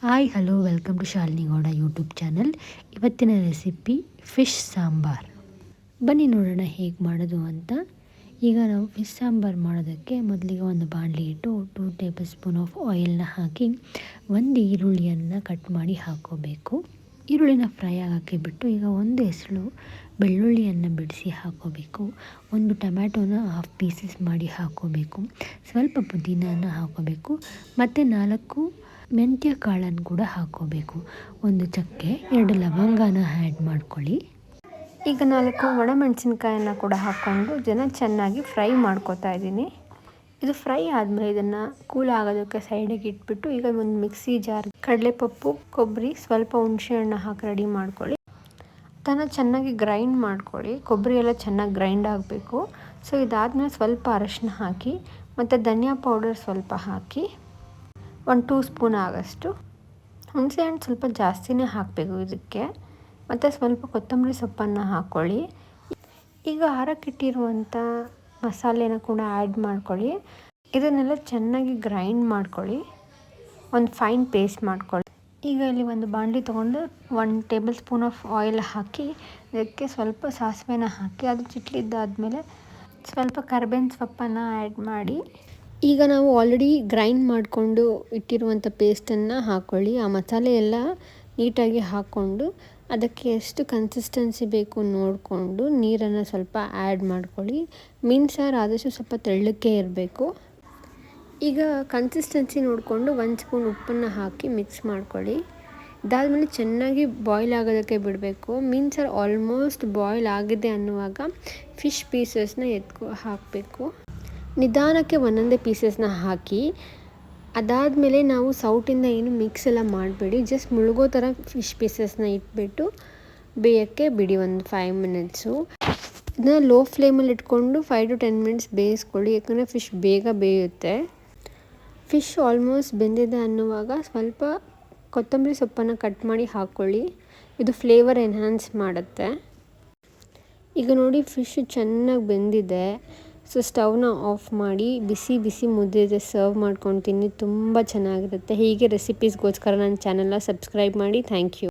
Hi hello welcome to Shalini Gowda YouTube channel. ಇವತ್ತಿನ recipe fish sambar. ಬನ್ನಿ ನೋಡೋಣ ಹೇಗೆ ಮಾಡೋದು ಅಂತ. ಈಗ ನಾವು ಫಿಶ್ ಸಾಂಬಾರ್ ಮಾಡೋದಕ್ಕೆ ಮೊದಲಿಗೆ ಒಂದು ಬಾಣಲಿ ಇಟ್ಟು 2 ಟೇಬಲ್ ಸ್ಪೂನ್ ಆಫ್ ಆಯಿಲ್ನ ಹಾಕಿ ಒಂದು ಈರುಳ್ಳಿಯನ್ನು ಕಟ್ ಮಾಡಿ ಹಾಕೋಬೇಕು. ಈರುಳ್ಳಿನ ಫ್ರೈ ಆಗೋಕ್ಕೆ ಬಿಟ್ಟು ಈಗ ಒಂದು ಎಸಳು ಬೆಳ್ಳುಳ್ಳಿಯನ್ನು ಬಿಡಿಸಿ ಹಾಕೋಬೇಕು. ಒಂದು ಟೊಮ್ಯಾಟೋನ ಹಾಫ್ ಪೀಸಸ್ ಮಾಡಿ ಹಾಕೋಬೇಕು. ಸ್ವಲ್ಪ ಪುದೀನನ ಹಾಕೋಬೇಕು ಮತ್ತು 4 ಮೆಂತ್ಯ ಕಾಳನ್ನು ಕೂಡ ಹಾಕೋಬೇಕು. ಒಂದು ಚಕ್ಕೆ, 2 ಲವಂಗನ ಆ್ಯಡ್ ಮಾಡ್ಕೊಳ್ಳಿ. ಈಗ 4 ಒಣಮೆಣಸಿನ್ಕಾಯನ್ನು ಕೂಡ ಹಾಕ್ಕೊಂಡು ಚೆನ್ನಾಗಿ ಫ್ರೈ ಮಾಡ್ಕೊತಾ ಇದ್ದೀನಿ. ಇದು ಫ್ರೈ ಆದಮೇಲೆ ಇದನ್ನು ಕೂಲ್ ಆಗೋದಕ್ಕೆ ಸೈಡಿಗೆ ಇಟ್ಬಿಟ್ಟು ಈಗ ಒಂದು ಮಿಕ್ಸಿ ಜಾರ್ ಕಡಲೆಪಪ್ಪು, ಕೊಬ್ಬರಿ, ಸ್ವಲ್ಪ ಹುಣಸೆಹಣ್ಣು ಹಾಕಿ ರೆಡಿ ಮಾಡ್ಕೊಳ್ಳಿ. ಅದನ್ನು ಚೆನ್ನಾಗಿ ಗ್ರೈಂಡ್ ಮಾಡ್ಕೊಳ್ಳಿ. ಕೊಬ್ಬರಿ ಎಲ್ಲ ಚೆನ್ನಾಗಿ ಗ್ರೈಂಡ್ ಆಗಬೇಕು. ಸೊ ಇದಾದಮೇಲೆ ಸ್ವಲ್ಪ ಅರಶಿನ ಹಾಕಿ ಮತ್ತು ಧನಿಯಾ ಪೌಡರ್ ಸ್ವಲ್ಪ ಹಾಕಿ 1 2 ಸ್ಪೂನ್ ಆಗೋಷ್ಟು ಹುಣಸೆಹಣ್ಣು ಸ್ವಲ್ಪ ಜಾಸ್ತಿನೇ ಹಾಕಬೇಕು ಇದಕ್ಕೆ. ಮತ್ತು ಸ್ವಲ್ಪ ಕೊತ್ತಂಬರಿ ಸೊಪ್ಪನ್ನು ಹಾಕ್ಕೊಳ್ಳಿ. ಈಗ ಹಾರಕ್ಕಿಟ್ಟಿರುವಂಥ ಮಸಾಲೆನ ಕೂಡ ಆ್ಯಡ್ ಮಾಡ್ಕೊಳ್ಳಿ. ಇದನ್ನೆಲ್ಲ ಚೆನ್ನಾಗಿ ಗ್ರೈಂಡ್ ಮಾಡ್ಕೊಳ್ಳಿ. ಒಂದು ಫೈನ್ ಪೇಸ್ಟ್ ಮಾಡ್ಕೊಳ್ಳಿ. ಈಗ ಇಲ್ಲಿ ಒಂದು ಬಾಣಲಿ ತೊಗೊಂಡು 1 ಟೇಬಲ್ ಸ್ಪೂನ್ ಆಫ್ ಆಯಿಲ್ ಹಾಕಿ ಇದಕ್ಕೆ ಸ್ವಲ್ಪ ಸಾಸಿವೆನ ಹಾಕಿ ಅದು ಚಿಟ್ಲಿದ್ದಾದಮೇಲೆ ಸ್ವಲ್ಪ ಕರಿಬೇವಿನ ಸೊಪ್ಪನ್ನು ಆ್ಯಡ್ ಮಾಡಿ ಈಗ ನಾವು ಆಲ್ರೆಡಿ ಗ್ರೈಂಡ್ ಮಾಡಿಕೊಂಡು ಇಟ್ಟಿರುವಂಥ ಪೇಸ್ಟನ್ನು ಹಾಕ್ಕೊಳ್ಳಿ. ಆ ಮಸಾಲೆ ಎಲ್ಲ ನೀಟಾಗಿ ಹಾಕ್ಕೊಂಡು ಅದಕ್ಕೆ ಎಷ್ಟು ಕನ್ಸಿಸ್ಟೆನ್ಸಿ ಬೇಕು ನೋಡಿಕೊಂಡು ನೀರನ್ನು ಸ್ವಲ್ಪ ಆ್ಯಡ್ ಮಾಡ್ಕೊಳ್ಳಿ. ಮೀನು ಸಾರು ಆದಷ್ಟು ಸ್ವಲ್ಪ ತೆಳ್ಳಕ್ಕೆ ಇರಬೇಕು. ಈಗ ಕನ್ಸಿಸ್ಟೆನ್ಸಿ ನೋಡಿಕೊಂಡು 1 ಸ್ಪೂನ್ ಉಪ್ಪನ್ನು ಹಾಕಿ ಮಿಕ್ಸ್ ಮಾಡ್ಕೊಳ್ಳಿ. ಇದಾದಮೇಲೆ ಚೆನ್ನಾಗಿ ಬಾಯ್ಲ್ ಆಗೋದಕ್ಕೆ ಬಿಡಬೇಕು. ಮೀನು ಸಾರು ಆಲ್ಮೋಸ್ಟ್ ಬಾಯ್ಲ್ ಆಗಿದೆ ಅನ್ನುವಾಗ ಫಿಶ್ ಪೀಸಸ್ನ ಹಾಕಬೇಕು. ನಿಧಾನಕ್ಕೆ ಒಂದೊಂದೇ ಪೀಸಸ್ನ ಹಾಕಿ ಅದಾದಮೇಲೆ ನಾವು ಸೌಟಿಂದ ಏನು ಮಿಕ್ಸ್ ಎಲ್ಲ ಮಾಡಬೇಡಿ. ಜಸ್ಟ್ ಮುಳುಗೋ ಥರ ಫಿಶ್ ಪೀಸಸ್ನ ಇಟ್ಬಿಟ್ಟು ಬೇಯೋಕ್ಕೆ ಬಿಡಿ ಒಂದು 5 ಮಿನಿಟ್ಸು. ಇದನ್ನು ಲೋ ಫ್ಲೇಮಲ್ಲಿ ಇಟ್ಕೊಂಡು 5 to 10 ಮಿನಿಟ್ಸ್ ಬೇಯಿಸ್ಕೊಳ್ಳಿ. ಯಾಕಂದರೆ ಫಿಶ್ ಬೇಗ ಬೇಯುತ್ತೆ. ಫಿಶ್ ಆಲ್ಮೋಸ್ಟ್ ಬೆಂದಿದೆ ಅನ್ನುವಾಗ ಸ್ವಲ್ಪ ಕೊತ್ತಂಬರಿ ಸೊಪ್ಪನ್ನು ಕಟ್ ಮಾಡಿ ಹಾಕ್ಕೊಳ್ಳಿ. ಇದು ಫ್ಲೇವರ್ ಎನ್ಹಾನ್ಸ್ ಮಾಡುತ್ತೆ. ಈಗ ನೋಡಿ ಫಿಶ್ ಚೆನ್ನಾಗಿ ಬೆಂದಿದೆ. ಸೊ ಸ್ಟವ್ನ ಆಫ್ ಮಾಡಿ ಬಿಸಿ ಬಿಸಿ ಮುದ್ದೆ ಜೊತೆ ಸರ್ವ್ ಮಾಡ್ಕೊಂಡು ತಿನ್ನಿ. ತುಂಬ ಚೆನ್ನಾಗಿರುತ್ತೆ. ಹೀಗೆ ರೆಸಿಪೀಸ್ಗೋಸ್ಕರ ನನ್ನ ಚಾನಲ್ನ ಸಬ್ಸ್ಕ್ರೈಬ್ ಮಾಡಿ. Thank you.